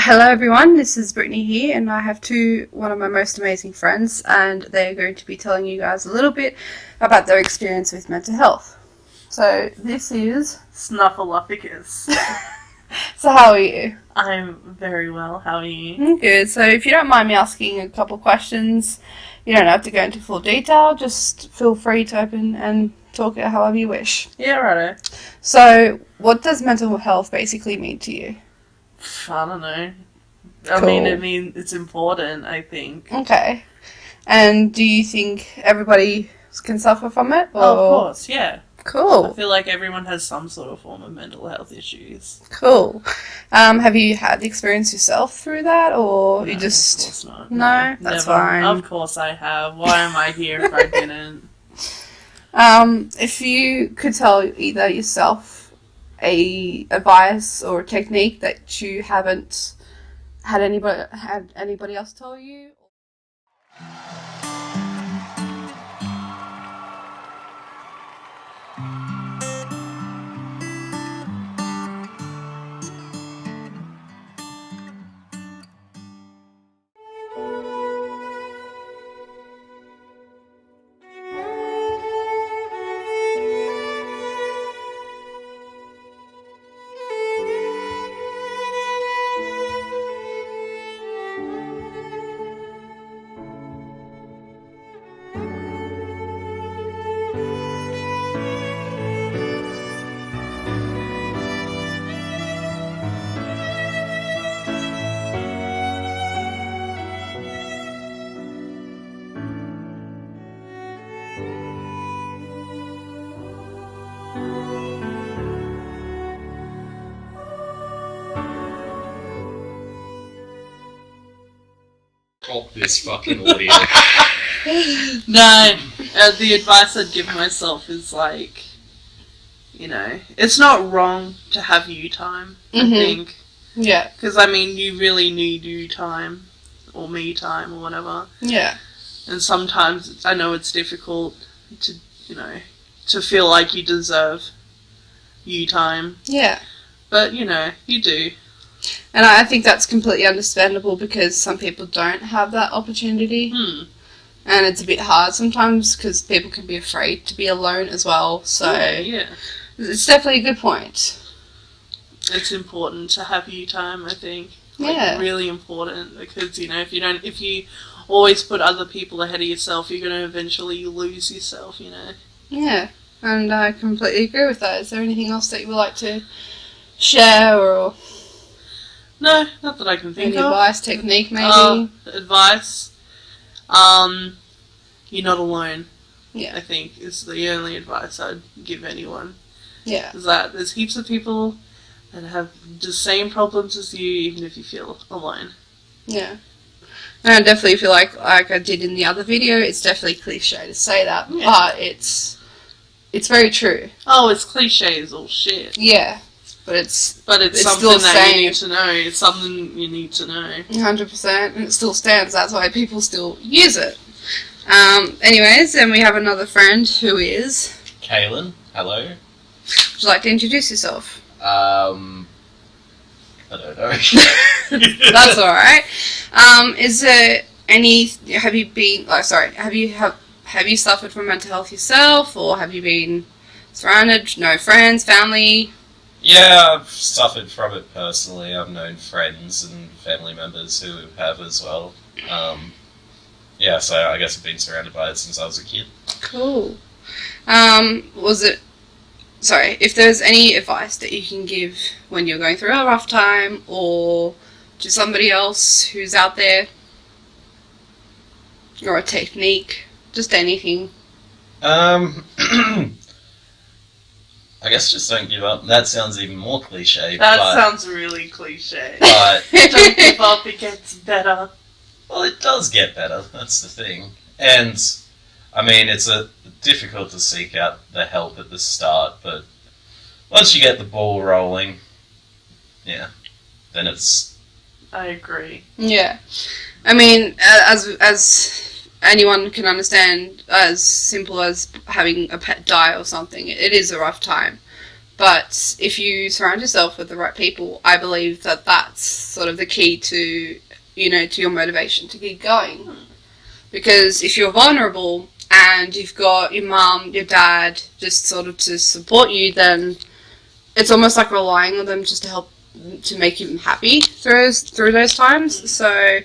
Hello everyone, this is Brittany here, and I have one of my most amazing friends, and they're going to be telling you guys a little bit about their experience with mental health. So this is... Snuffleupagus. So how are you? I'm very well. How are you? I'm good. So if you don't mind me asking a couple questions, you don't have to go into full detail, just feel free to open and talk it however you wish. Yeah, righto. So what does mental health basically mean to you? I don't know. Cool. I mean, it's important, I think. Okay. And do you think everybody can suffer from it? Or... Oh, of course, yeah. Cool. I feel like everyone has some sort of form of mental health issues. Cool. Have you had experience yourself through that, or you just... Of course not. No? That's never. fine. Of course I have. Why am I here if I didn't? If you could tell either yourself a advice or a technique that you haven't had anybody else tell you? Stop this fucking audio. No, the advice I'd give myself is like, it's not wrong to have you time, I think. Yeah. Because, I mean, you really need you time, or me time, or whatever. Yeah. And sometimes I know it's difficult to, to feel like you deserve you time. Yeah. But, you do. And I think that's completely understandable because some people don't have that opportunity. And it's a bit hard sometimes because people can be afraid to be alone as well. So yeah. It's definitely a good point. It's important to have you time, I think. Yeah. Really important because, if you always put other people ahead of yourself, you're going to eventually lose yourself, Yeah. And I completely agree with that. Is there anything else that you would like to share or... No, not that I can think Any of. advice, technique, maybe? Advice? You're not alone. Yeah. I think is the only advice I'd give anyone. Yeah. Is that there's heaps of people that have the same problems as you, even if you feel alone. Yeah. And I definitely feel like I did in the other video, it's definitely cliche to say that, but it's very true. Oh, it's cliche as all shit. Yeah. But it's something still that you need to know. It's something you need to know. 100%, and it still stands. That's why people still use it. Anyways, then we have another friend who is... Kaylin, hello. Would you like to introduce yourself? I don't know. That's alright. Is there any... Have you suffered from mental health yourself, or have you been surrounded? No friends, family... Yeah, I've suffered from it personally. I've known friends and family members who have as well. So I guess I've been surrounded by it since I was a kid. Cool. If there's any advice that you can give when you're going through a rough time or to somebody else who's out there, or a technique, just anything. I guess just don't give up. That sounds even more cliche. That sounds really cliche. But don't give up, it gets better. Well, it does get better. That's the thing. And, I mean, it's difficult to seek out the help at the start, but once you get the ball rolling, then it's... I agree. Yeah. I mean, as anyone can understand, as simple as having a pet die or something, it is a rough time. But if you surround yourself with the right people, I believe that that's sort of the key to, to your motivation to keep going. Because if you're vulnerable and you've got your mum, your dad, just sort of to support you, then it's almost like relying on them just to help, to make you happy through those times. So,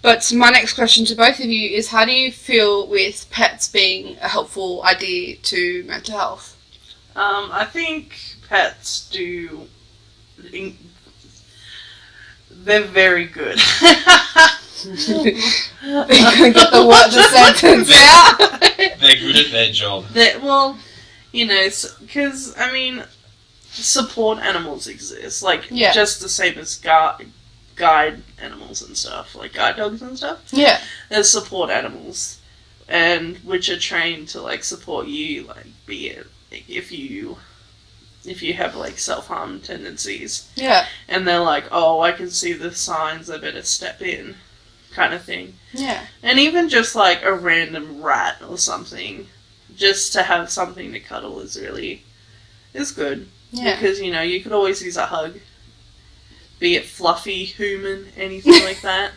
but my next question to both of you is, how do you feel with pets being a helpful idea to mental health? I think pets do. They're very good. They couldn't get the sentence out. They're good at their job. Because, I mean, support animals exist. Like, Yeah. just the same as guide animals and stuff. Like, guide dogs and stuff. Yeah. There's support animals. And which are trained to, like, support you, like, be it if you have, like, self-harm tendencies. Yeah. And they're like, oh, I can see the signs, I better step in, kind of thing. Yeah. And even just, like, a random rat or something, just to have something to cuddle is good. Yeah. Because, you could always use a hug. Be it fluffy, human, anything like that.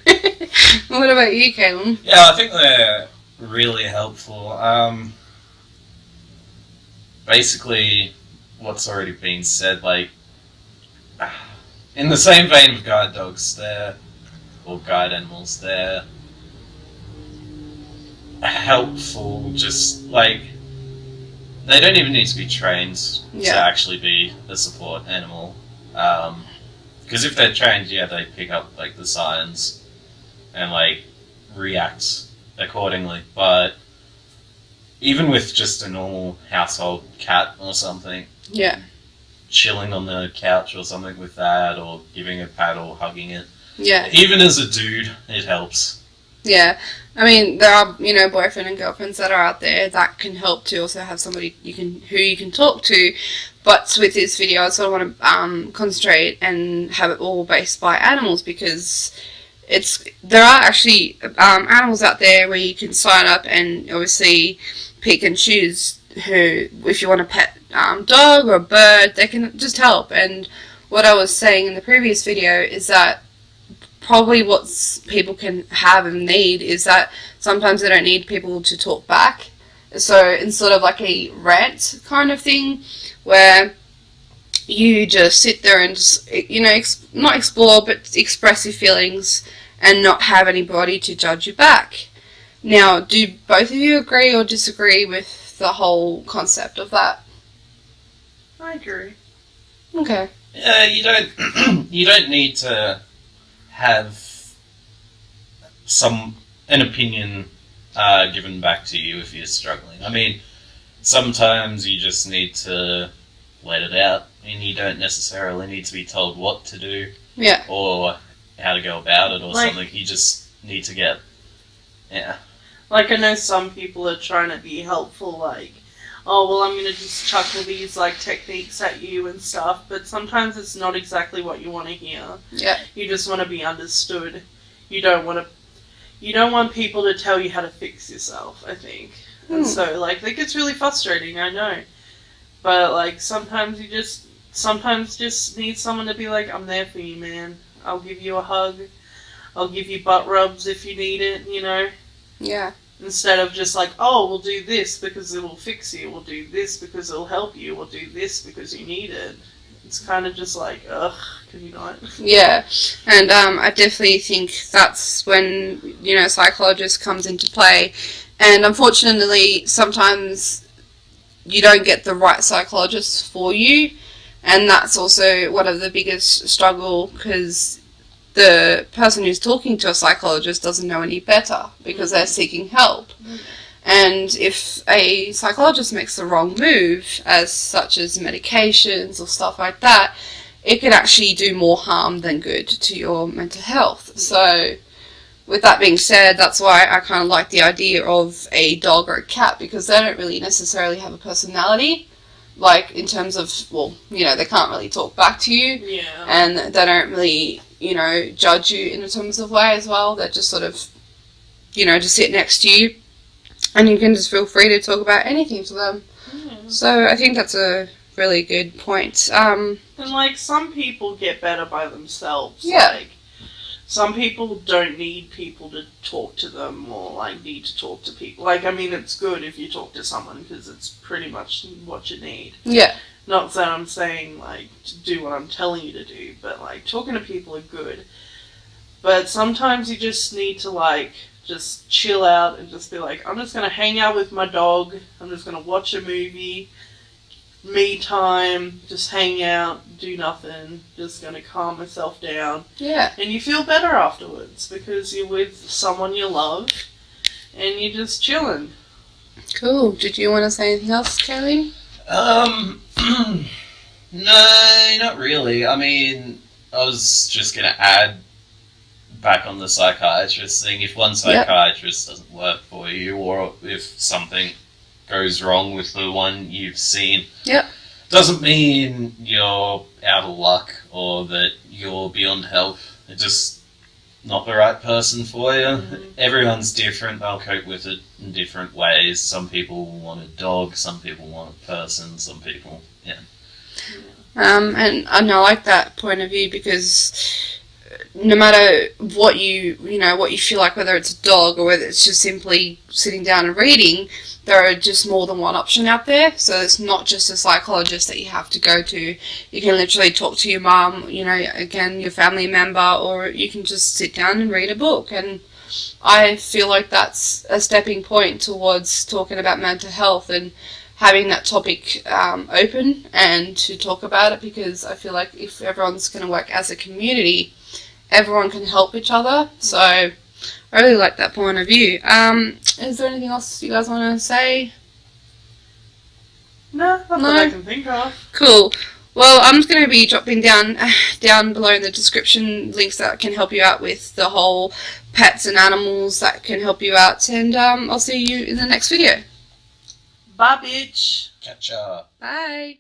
What about you, Caleb? Yeah, I think they're really helpful. Basically, what's already been said, like, in the same vein of guide dogs, or guide animals, they're helpful, just, like, they don't even need to be trained to actually be a support animal. Because if they're trained, they pick up, like, the signs and, like, react accordingly. But even with just a normal household cat or something, Yeah. chilling on the couch or something with that, or giving it a pat or hugging it, Yeah. even as a dude, it helps. Yeah. I mean, there are, boyfriend and girlfriends that are out there that can help to also have somebody who you can talk to. But with this video, I sort of want to concentrate and have it all based by animals, because there are actually animals out there where you can sign up and obviously pick and choose if you want a pet dog or a bird, they can just help. And what I was saying in the previous video is that probably what people can have and need is that sometimes they don't need people to talk back. So it's sort of like a rant kind of thing, where you just sit there and just, not explore, but express your feelings and not have anybody to judge you back. Now, do both of you agree or disagree with the whole concept of that? I agree. Okay. Yeah, you don't need to have an opinion given back to you if you're struggling. I mean, sometimes you just need to let it out, and you don't necessarily need to be told what to do. Yeah. Or how to go about it or Like, something. You just need to get... Yeah. Like, I know some people are trying to be helpful, like, oh, well, I'm going to just chuckle these, like, techniques at you and stuff, but sometimes it's not exactly what you want to hear. Yeah. You just want to be understood. You don't want people to tell you how to fix yourself, I think. And so, like, that gets really frustrating, I know. But, like, sometimes you just need someone to be like, I'm there for you, man. I'll give you a hug. I'll give you butt rubs if you need it, Yeah. Instead of just like, oh, we'll do this because it will fix you. We'll do this because it'll help you. We'll do this because you need it. It's kind of just like, ugh, can you not? Yeah, and I definitely think that's when, psychologist comes into play. And unfortunately, sometimes you don't get the right psychologist for you. And that's also one of the biggest struggle, because the person who's talking to a psychologist doesn't know any better because they're seeking help. And if a psychologist makes the wrong move, such as medications or stuff like that, it could actually do more harm than good to your mental health. So, with that being said, that's why I kind of like the idea of a dog or a cat, because they don't really necessarily have a personality. Like, in terms of, they can't really talk back to you. Yeah. And they don't really, judge you in a terms of way as well. They just sort of, just sit next to you. And you can just feel free to talk about anything to them. Yeah. So I think that's a really good point. And like some people get better by themselves. Yeah. Like some people don't need people to talk to them or like need to talk to people. Like I mean, it's good if you talk to someone because it's pretty much what you need. Yeah. Not that I'm saying like to do what I'm telling you to do, but like talking to people are good. But sometimes you just need to like just chill out and just be like, I'm just gonna hang out with my dog. I'm just gonna watch a movie. Me time, just hang out, do nothing, just gonna calm myself down. Yeah. And you feel better afterwards because you're with someone you love and you're just chilling. Cool. Did you want to say anything else, Kaylee? No, not really. I mean, I was just gonna add back on the psychiatrist thing. If one psychiatrist doesn't work for you, or if something goes wrong with the one you've seen, doesn't mean you're out of luck or that you're beyond help. It's just not the right person for you. Mm-hmm. Everyone's different. They'll cope with it in different ways. Some people want a dog, some people want a person, some people, And I like that point of view because no matter what you feel like, whether it's a dog or whether it's just simply sitting down and reading, there are just more than one option out there. So it's not just a psychologist that you have to go to. You can literally talk to your mum, again, your family member, or you can just sit down and read a book. And I feel like that's a stepping point towards talking about mental health and having that topic open and to talk about it, because I feel like if everyone's going to work as a community, everyone can help each other. So I really like that point of view. Is there anything else you guys want to say? No, not that I can think of. Cool. Well, I'm just going to be dropping down below in the description links that can help you out with the whole pets and animals that can help you out. And I'll see you in the next video. Bye, bitch. Catch ya. Bye.